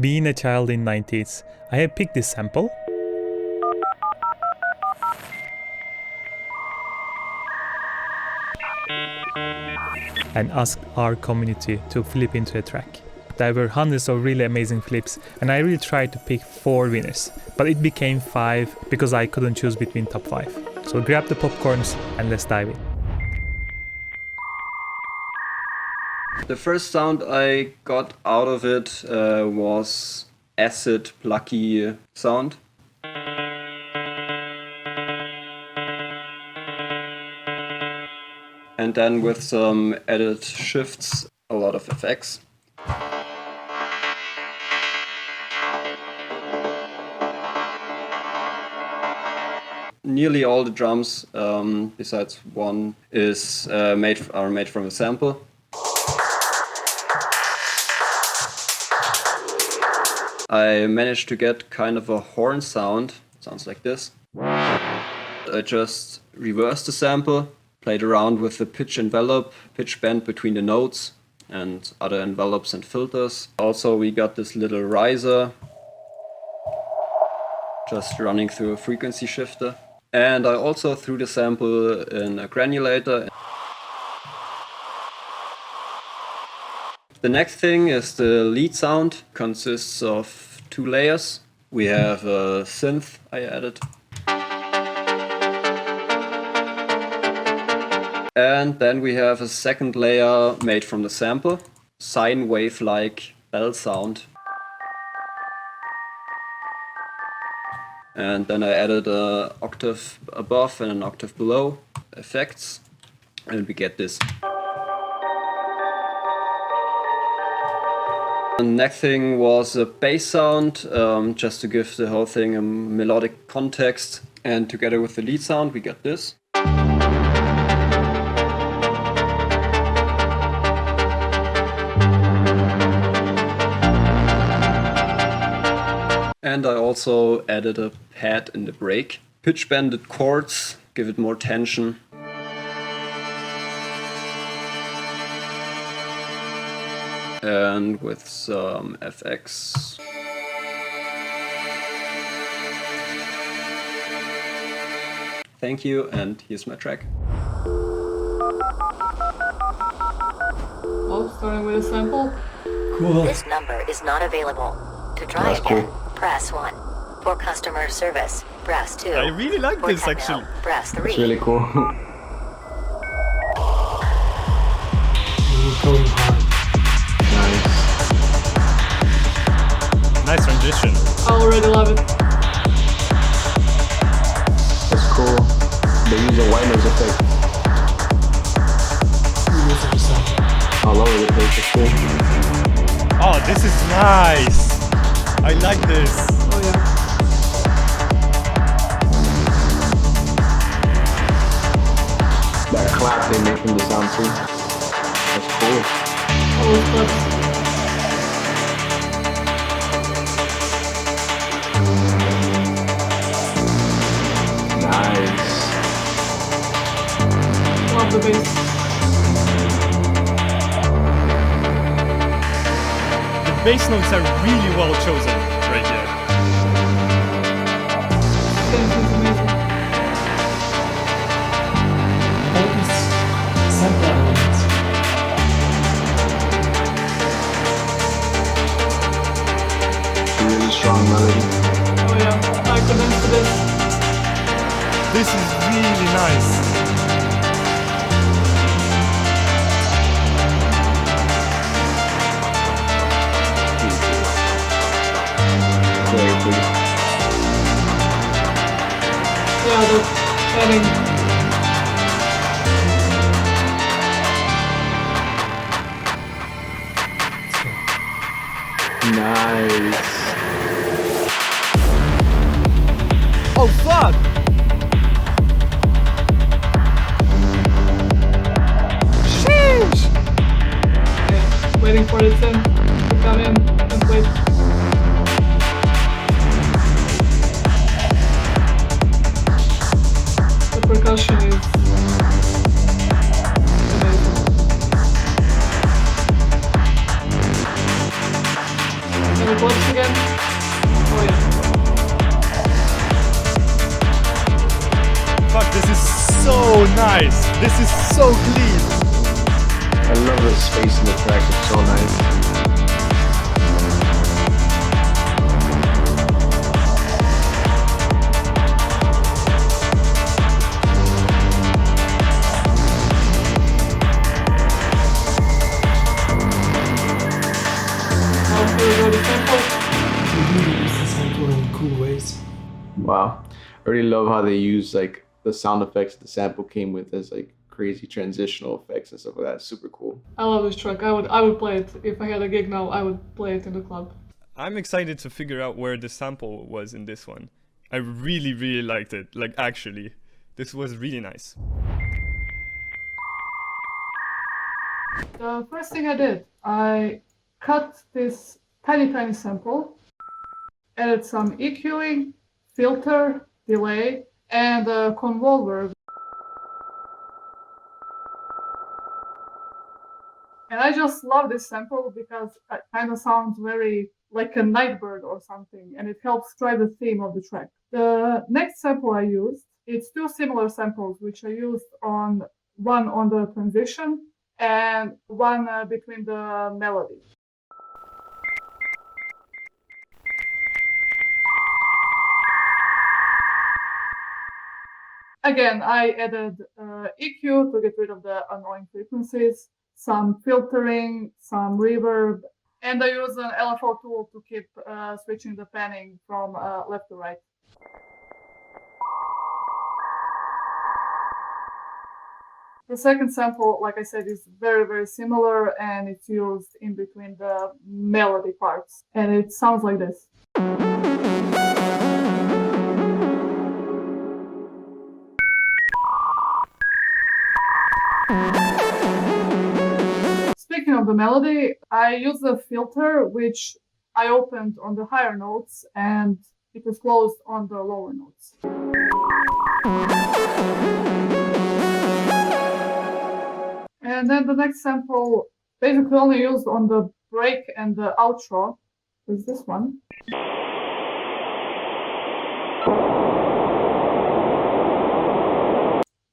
Being a child in 90s, I have picked this sample and asked our community to flip into a track. There were hundreds of really amazing flips, and I really tried to pick 4 winners, but it became 5 because I couldn't choose between top 5. So grab the popcorns and let's dive in. The first sound I got out of it was acid, plucky sound. And then with some added shifts, a lot of effects. Nearly all the drums, besides one, are made from a sample. I managed to get kind of a horn sound. Sounds like this. I just reversed the sample, played around with the pitch envelope, pitch bend between the notes, and other envelopes and filters. Also, we got this little riser just running through a frequency shifter. And I also threw the sample in a granulator. The next thing is the lead sound. Consists of 2 layers. We have a synth I added. And then we have a second layer made from the sample. Sine wave-like bell sound. And then I added an octave above and an octave below effects. And we get this. The next thing was a bass sound, just to give the whole thing a melodic context. And together with the lead sound, we get this. And I also added a pad in the break. Pitch bended chords, give it more tension. And with some FX. Thank you, and here's my track. Well, starting with a sample. Cool. This number is not available. To try again, press 1. For customer service, press 2. I really like For this techno, actually. press 3. It's really cool. Nice transition. I already love it. That's cool. They use a white noise effect all over the place. It's cool. Oh, this is nice. I like this. Oh yeah. That clap they make from the sound too. That's cool. All those clips. Nice. Love the bass. The bass notes are really well chosen right here. Synth is amazing. All these sample elements. Really strong melody. Oh yeah. I could dance to this. This is really nice. Very cool. Yeah, the adding. Nice. Oh fuck! Sheesh! Okay, waiting for the synth to come in and play. The percussion is amazing. buttons again. Oh yeah. Fuck, this is so nice. This is so clean. I love the space in the track, it's so nice. Wow, I really love how they use like the sound effects the sample came with as like crazy transitional effects and stuff like that. It's super cool. I love this track. I would play it if I had a gig now. I would play it in the club. I'm excited to figure out where the sample was in this one. I really, really liked it. Like, actually, this was really nice. The first thing I did, I cut this tiny sample, added some EQing, filter, delay, and a convolver. And I just love this sample because it kind of sounds very like a nightbird or something, and it helps drive the theme of the track. The next sample I used, it's two similar samples which I used on one on the transition and one between the melody. Again, I added EQ to get rid of the annoying frequencies, some filtering, some reverb, and I use an LFO tool to keep switching the panning from left to right. The second sample, like I said, is very similar, and it's used in between the melody parts, and it sounds like this. Speaking of the melody, I use a filter which I opened on the higher notes and it was closed on the lower notes. And then the next sample, basically only used on the break and the outro, is this one.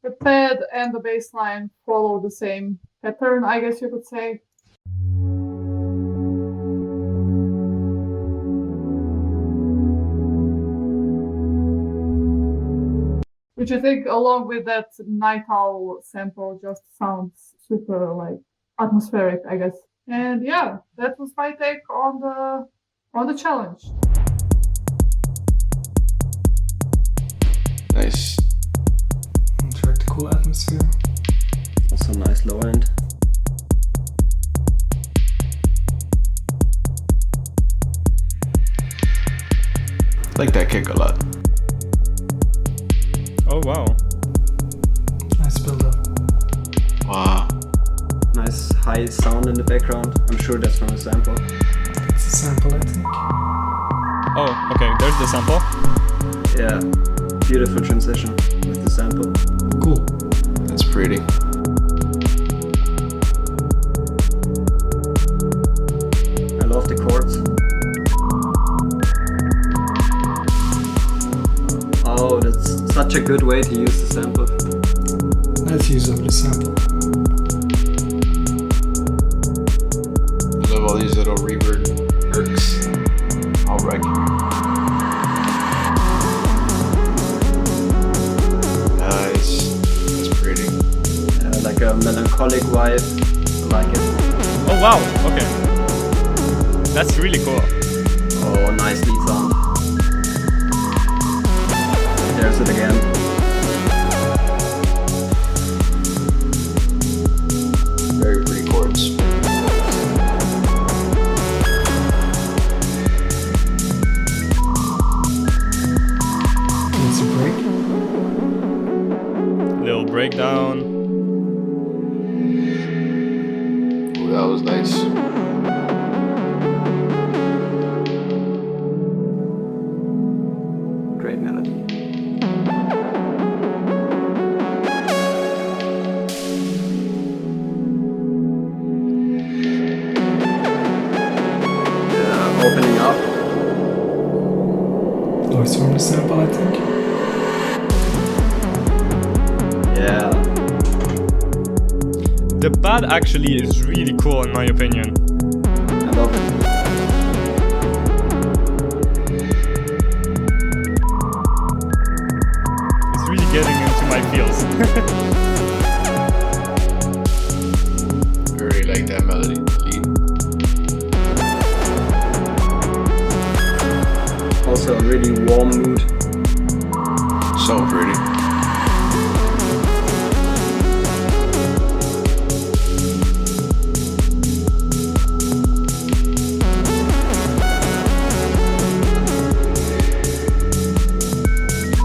The pad and the bass line follow the same pattern, I guess you could say. Which I think, along with that Night Owl sample, just sounds super like atmospheric, I guess. And yeah, that was my take on the challenge. Nice. Attract cool atmosphere. Also nice low end. I like that kick a lot. Oh, wow. Nice build up. Wow. Nice high sound in the background. I'm sure that's from a sample. It's a sample, I think. Oh, okay, there's the sample. Yeah, beautiful transition with the sample. Cool. That's pretty. I love the chords. Oh, that's such a good way to use the sample. Let's use over the sample. I love all these little reverb perks. I'll wreck. Nice. That's pretty. Like a melancholic vibe. I like it. Oh, wow, okay. That's really cool. Oh, nice lead sound. There's it again. Very pretty chords. It's a break. Little breakdown. Ooh, that was nice. Great melody. noise from the sample, I think. Yeah. The pad actually is really cool in my opinion. I love it. It's really getting into my feels. I really like that melody. Lead. Also a really warm mood. So pretty.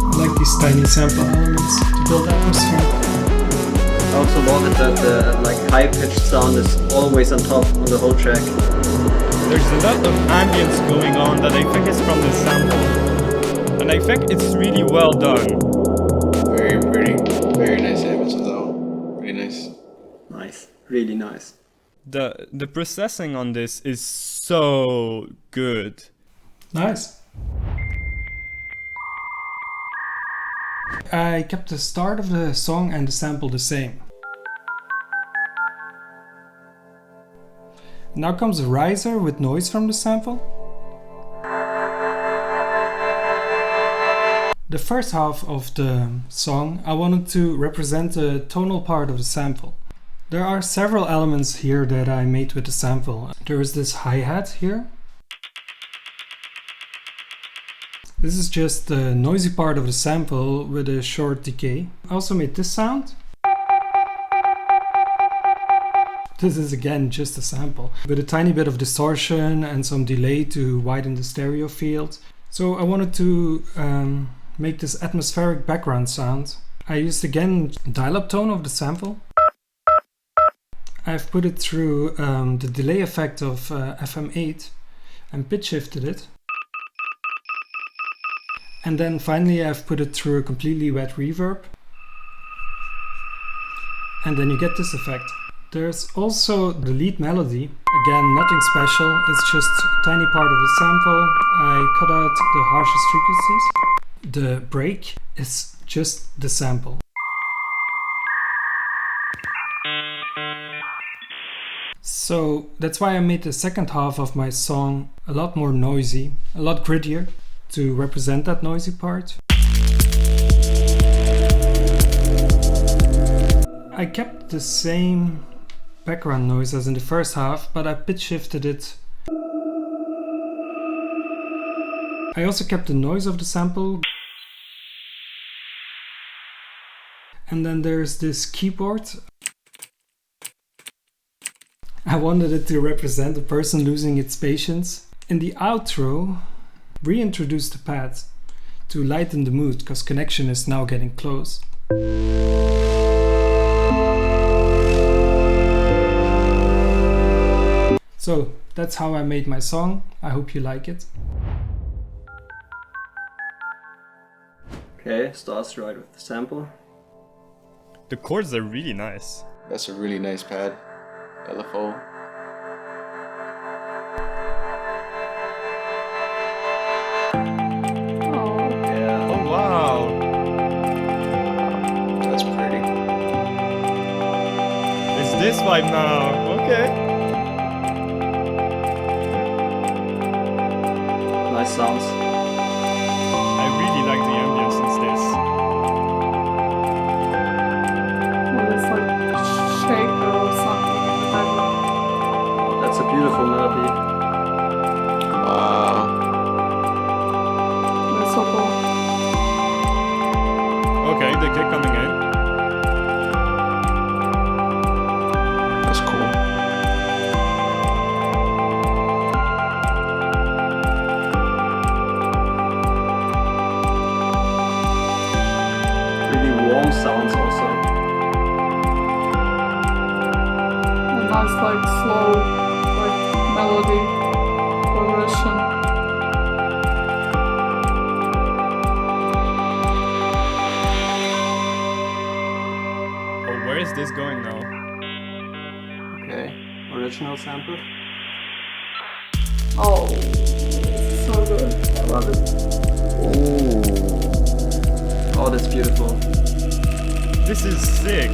I like these tiny sample elements to build atmosphere. I also love it that the like high-pitched sound is always on top on the whole track. There's a lot of ambience going on that I think is from the sample. And I think it's really well done. Very pretty. Very nice images though. Really nice. Nice. Really nice. The processing on this is so good. Nice. I kept the start of the song and the sample the same. Now comes a riser with noise from the sample. The first half of the song I wanted to represent the tonal part of the sample. There are several elements here that I made with the sample. There is this hi-hat here. This is just the noisy part of the sample with a short decay. I also made this sound. This is again just a sample with a tiny bit of distortion and some delay to widen the stereo field. So I wanted to make this atmospheric background sound. I used again dial-up tone of the sample. I've put it through the delay effect of FM8 and pitch shifted it. And then finally I've put it through a completely wet reverb. And then you get this effect. There's also the lead melody. Again, nothing special, it's just a tiny part of the sample. I cut out the harshest frequencies. The break is just the sample. So that's why I made the second half of my song a lot more noisy, a lot grittier, to represent that noisy part. I kept the same background noise as in the first half, but I pitch shifted it. I also kept the noise of the sample. And then there's this keyboard. I wanted it to represent a person losing its patience. In the outro, reintroduce the pad to lighten the mood, because connection is now getting close. So that's how I made my song. I hope you like it. Okay, starts right with the sample. The chords are really nice. That's a really nice pad. LFO. Yeah. Oh wow! That's pretty. It's this vibe now. Okay. Nice sounds. I really like the ambience in this. Well, it's like shaker or something in the background. That's a beautiful melody. That's so cool. Okay, the kick coming in. That's cool. Really warm sounds also. A nice like slow like melody progression. Oh, where is this going now? Okay, original sample. Oh, this is so good. I love it. Oh. beautiful. This is sick.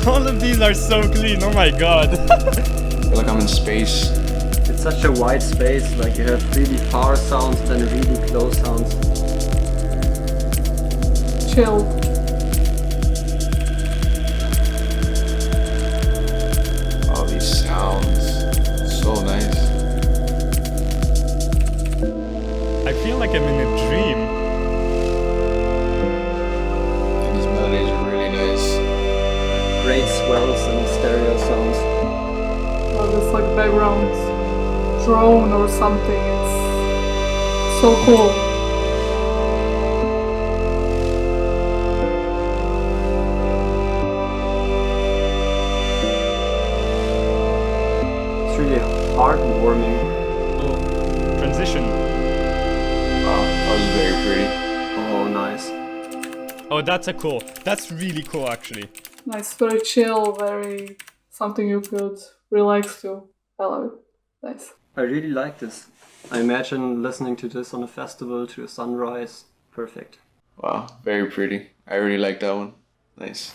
All of these are so clean, oh my god. I feel like I'm in space. It's such a wide space, like you have really far sounds, then really close sounds. Chill. All these sounds, so nice. I feel like I'm in a dream. And these melodies are really nice. Great swells and stereo sounds. Or just like background drone or something. It's so cool. It's really heartwarming. Oh, transition. Wow, that was very pretty. Oh, nice. Oh, that's really cool actually. Nice, very chill, very something you could relax to. I love it. Nice. I really like this. I imagine listening to this on a festival to a sunrise. Perfect. Wow, very pretty. I really like that one. Nice.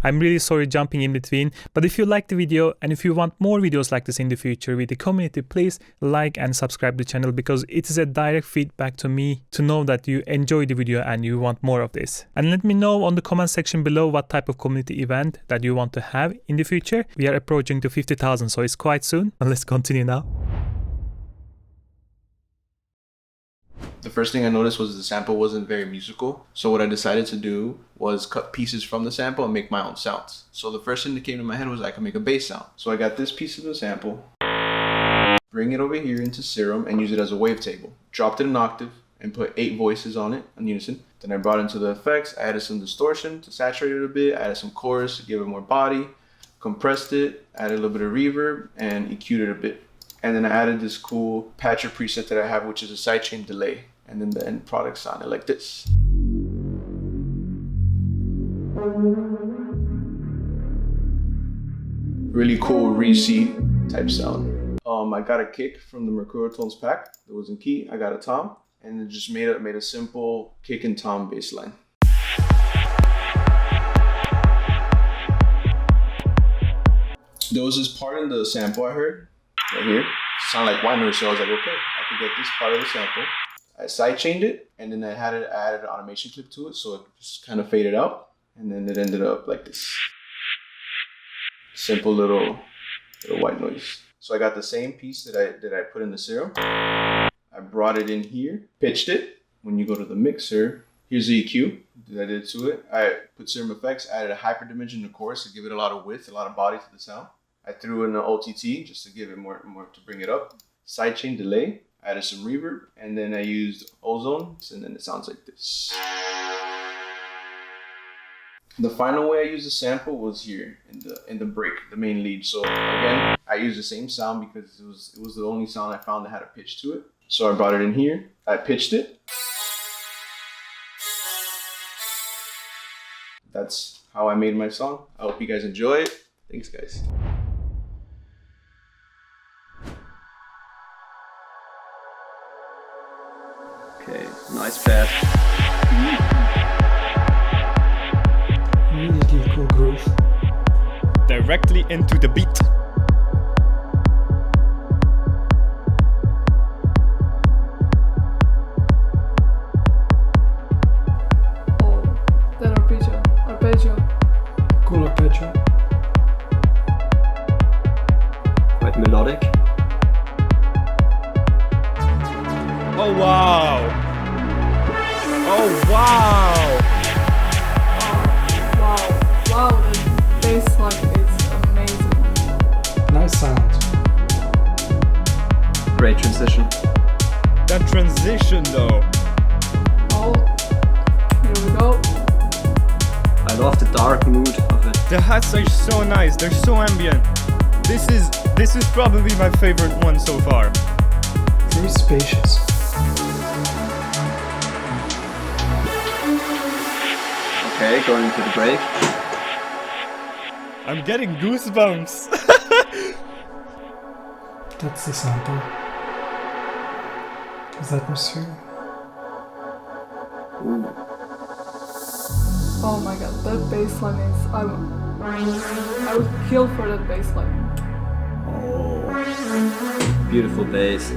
I'm really sorry jumping in between, but if you liked the video and if you want more videos like this in the future with the community, please like and subscribe the channel, because it is a direct feedback to me to know that you enjoy the video and you want more of this. And let me know on the comment section below what type of community event that you want to have in the future. We are approaching to 50,000, so it's quite soon. But let's continue now. The first thing I noticed was the sample wasn't very musical. So what I decided to do was cut pieces from the sample and make my own sounds. So the first thing that came to my head was I can make a bass sound. So I got this piece of the sample, bring it over here into Serum and use it as a wavetable. Dropped it an octave and put 8 voices on it in unison. Then I brought it into the effects, I added some distortion to saturate it a bit, added some chorus to give it more body, compressed it, added a little bit of reverb, and EQ'd it a bit. And then I added this cool patcher preset that I have, which is a sidechain delay. And then the end product sounded like this. Really cool Reese type sound. I got a kick from the Mercurial Tones pack that was in key. I got a tom, and it just made a simple kick and tom bass line. There was this part in the sample I heard right here. It sounded like white noise, so I was like, okay, I can get this part of the sample. I sidechained it, and then I added an automation clip to it, so it just kind of faded out, and then it ended up like this. Simple little white noise. So I got the same piece that I put in the Serum. I brought it in here, pitched it. When you go to the mixer, here's the EQ that I did to it. I put Serum Effects, added a hyperdimension to chorus to give it a lot of width, a lot of body to the sound. I threw in an OTT just to give it more to bring it up. Sidechain delay. Added some reverb, and then I used ozone, and then it sounds like this. The final way I used the sample was here in the break, the main lead. So again, I used the same sound because it was the only sound I found that had a pitch to it. So I brought it in here, I pitched it. That's how I made my song. I hope you guys enjoy it. Thanks, guys. Okay, nice pad. Immediately cool groove. Directly into the beat. Oh, that arpeggio. Cool arpeggio. Quite melodic. Oh wow! Oh wow! Wow, the bass line is amazing. Nice sound. Great transition. That transition though. Oh, here we go. I love the dark mood of it. The hats are so nice, they're so ambient. This is probably my favorite one so far. Very spacious. Okay, going into the break. I'm getting goosebumps. That's the sample. Is atmosphere? Ooh. Oh my god, that bass line is... I would kill for that bass line. Oh, beautiful bass.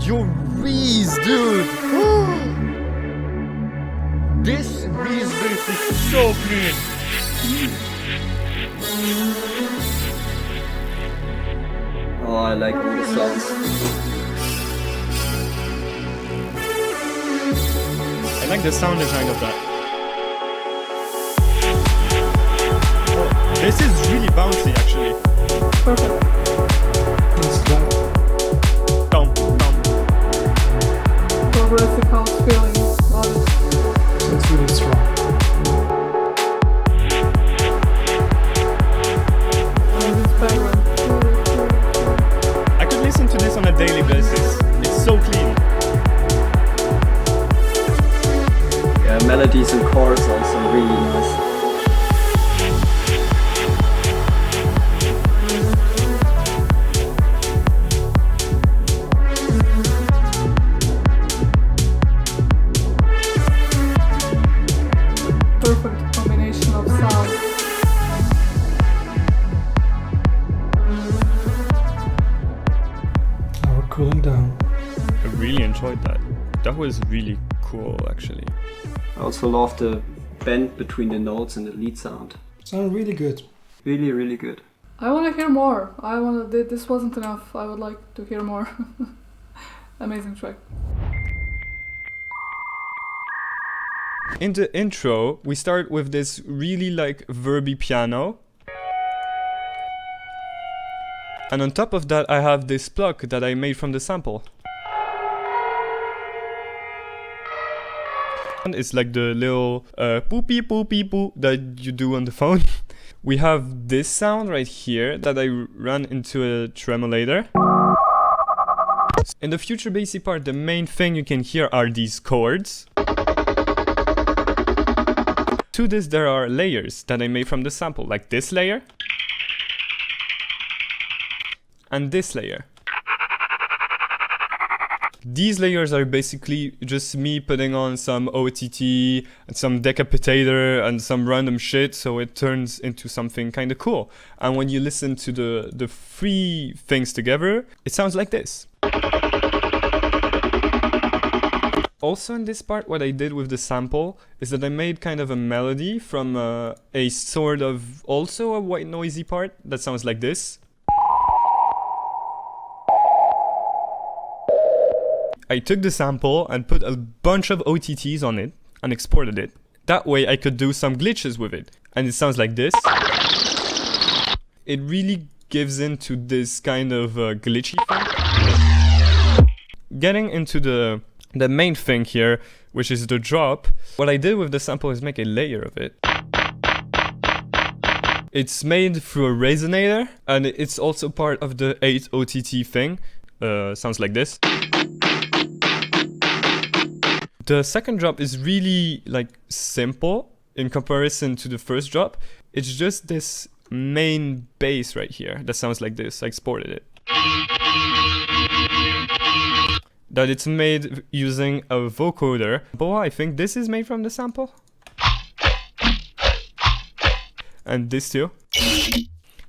Yo, Reese, dude! This Reese bass is so clean! Oh, I like all the sounds. I like the sound design of that. Oh, this is really bouncy, actually. Perfect. It's that. Dum, dum. Progressive house feeling. Love it. So it's really strong. And this background. I could listen to this on a daily basis. It's so clean. Yeah, melodies and chords also really nice. Perfect combination of sound. Now we're cooling down. I really enjoyed that. That was really cool, actually. I also love the bend between the notes and the lead sound. Sound really good. Really, really good. I want to hear more. This wasn't enough. I would like to hear more. Amazing track. In the intro, we start with this really like verby piano. And on top of that, I have this pluck that I made from the sample. And it's like the little poopy poopy poo that you do on the phone. We have this sound right here that I run into a tremolator. In the future bassy part, the main thing you can hear are these chords. To this, there are layers that I made from the sample, like this layer and this layer. These layers are basically just me putting on some OTT and some decapitator and some random shit, so it turns into something kind of cool. And when you listen to the three things together, it sounds like this. Also in this part, what I did with the sample is that I made kind of a melody from a sort of also a white noisy part that sounds like this. I took the sample and put a bunch of OTTs on it and exported it. That way I could do some glitches with it. And it sounds like this. It really gives into this kind of glitchy thing. Getting into the main thing here, which is the drop, what I did with the sample is make a layer of it. It's made through a resonator, and it's also part of the 8 OTT thing. Sounds like this. The second drop is really like simple in comparison to the first drop. It's just this main bass right here that sounds like this. I exported it. That it's made using a vocoder. But I think this is made from the sample. And this too.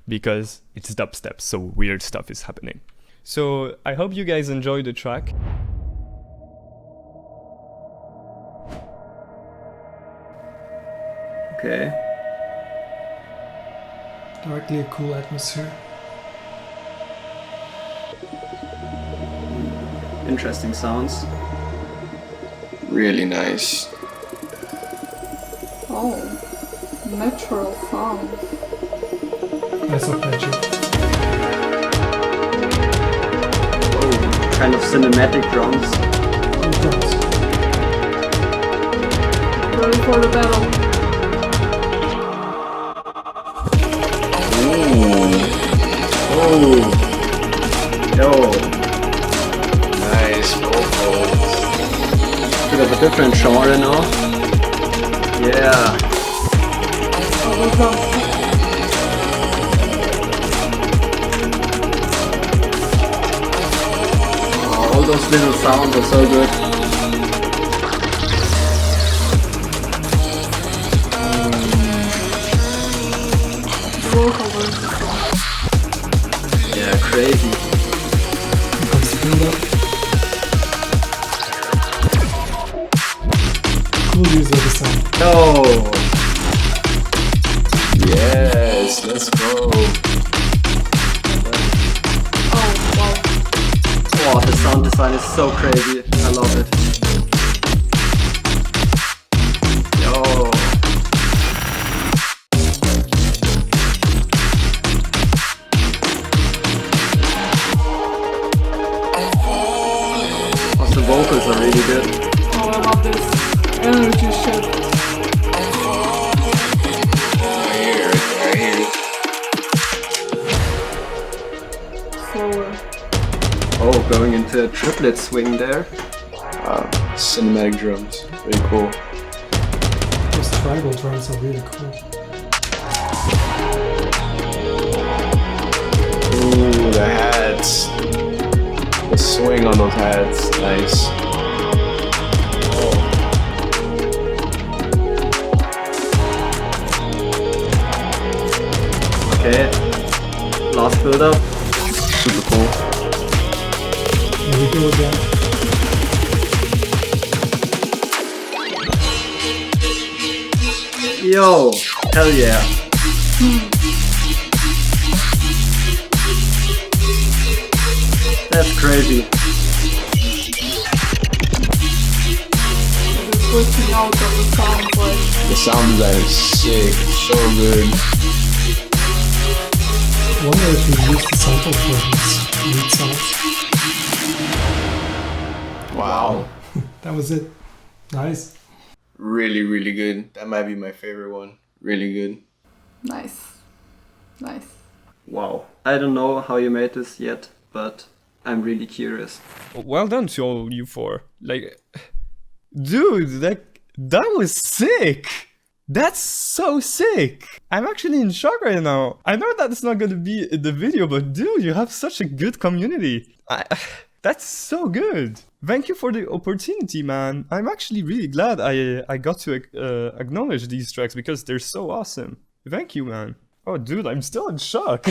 Because it's dubstep, so weird stuff is happening. So I hope you guys enjoyed the track. Okay. Directly a cool atmosphere. Interesting sounds. Really nice. Oh, natural sound. Nice arpeggio. Oh, kind of cinematic drums. Drums. Ready for the battle. Oh, Yo, nice vocals. bit of a different genre now. Yeah. Oh, drums. Oh, all those little sounds are so good. crazy. Cool use of the sound. Oh, Yes, let's go. Oh, wow. oh, the sound design is so crazy. I love it. Yo. Also, the vocals are really good. Oh, I love this energy shift. I hear it, I hear it. So, Oh, going into a triplet swing there. Cinematic drums, very cool. Those tribal drums are really cool. Ooh, the hats. The swing on those hats, nice. Okay, last build up. Super cool. Here we go again. Yo, hell yeah. That's crazy. it's switching out of the sound, like, The sound design is sick, so good. I wonder if we used the sample for these lead sounds. Wow. That was it. Nice. Really, really good. That might be my favorite one. Really good. nice. Nice. Wow. I don't know how you made this yet, but I'm really curious. Well done to all you four. Like, dude, like, that was sick. That's so sick. I'm actually in shock right now. I know that it's not going to be in the video, but dude, you have such a good community. That's so good. Thank you for the opportunity, man. I'm actually really glad I got to acknowledge these tracks because they're so awesome. Thank you, man. Oh, dude, I'm still in shock.